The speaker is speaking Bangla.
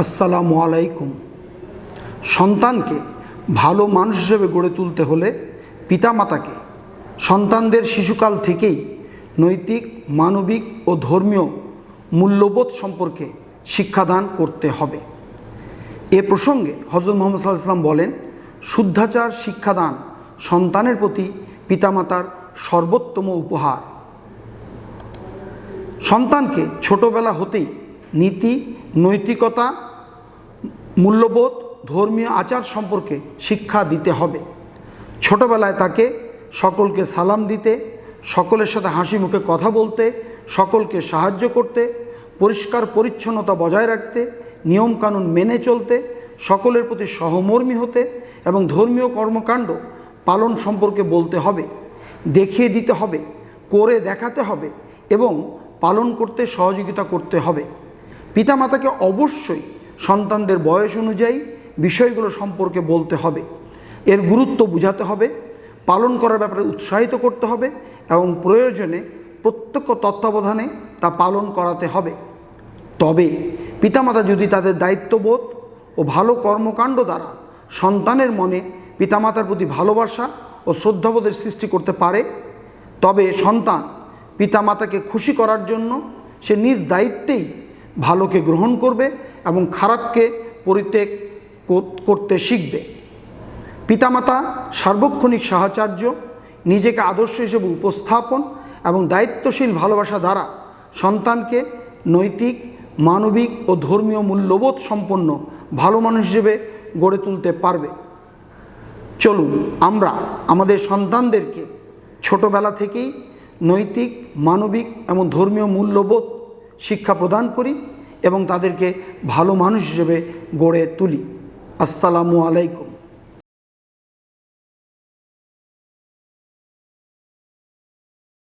আসসালামু আলাইকুম। সন্তানকে ভালো মানুষ হিসেবে গড়ে তুলতে হলে পিতামাতাকে সন্তানদের শিশুকাল থেকেই নৈতিক, মানবিক ও ধর্মীয় মূল্যবোধ সম্পর্কে শিক্ষাদান করতে হবে। এ প্রসঙ্গে হযরত মুহাম্মদ সাল্লাল্লাহু আলাইহি ওয়াসাল্লাম বলেন, শুদ্ধাচার শিক্ষাদান সন্তানের প্রতি পিতামাতার সর্বোত্তম উপহার। সন্তানকে ছোটবেলা হতেই নীতি, নৈতিকতা, মূল্যবোধ, ধর্মীয় আচার সম্পর্কে শিক্ষা দিতে হবে। ছোটবেলায় তাকে সকলকে সালাম দিতে, সকলের সাথে হাসি মুখে কথা বলতে, সকলকে সাহায্য করতে, পরিষ্কার পরিচ্ছন্নতা বজায় রাখতে, নিয়মকানুন মেনে চলতে, সকলের প্রতি সহমর্মী হতে এবং ধর্মীয় কর্মকাণ্ড পালন সম্পর্কে বলতে হবে, দেখিয়ে দিতে হবে, করে দেখাতে হবে এবং পালন করতে সহযোগিতা করতে হবে। পিতামাতাকে অবশ্যই সন্তানদের বয়স অনুযায়ী বিষয়গুলো সম্পর্কে বলতে হবে, এর গুরুত্ব বোঝাতে হবে, পালন করার ব্যাপারে উৎসাহিত করতে হবে এবং প্রয়োজনে প্রত্যক্ষ তত্ত্বাবধানে তা পালন করাতে হবে। তবে পিতামাতা যদি তাদের দায়িত্ববোধ ও ভালো কর্মকাণ্ড দ্বারা সন্তানের মনে পিতামাতার প্রতি ভালোবাসা ও শ্রদ্ধাবোধের সৃষ্টি করতে পারে, তবে সন্তান পিতামাতাকে খুশি করার জন্য সে নিজ দায়িত্বেই ভালোকে গ্রহণ করবে এবং খারাপকে পরিত্যাগ করতে শিখবে। পিতামাতা সার্বক্ষণিক সাহচর্য, নিজেকে আদর্শ হিসেবে উপস্থাপন এবং দায়িত্বশীল ভালোবাসা দ্বারা সন্তানকে নৈতিক, মানবিক ও ধর্মীয় মূল্যবোধ সম্পন্ন ভালো মানুষ হিসেবে গড়ে তুলতে পারবে। চলুন আমরা আমাদের সন্তানদেরকে ছোটবেলা থেকেই নৈতিক, মানবিক এবং ধর্মীয় মূল্যবোধ শিক্ষা প্রদান করি এবং তাদেরকে ভালো মানুষ হিসেবে গড়ে তুলি। আসসালামু আলাইকুম।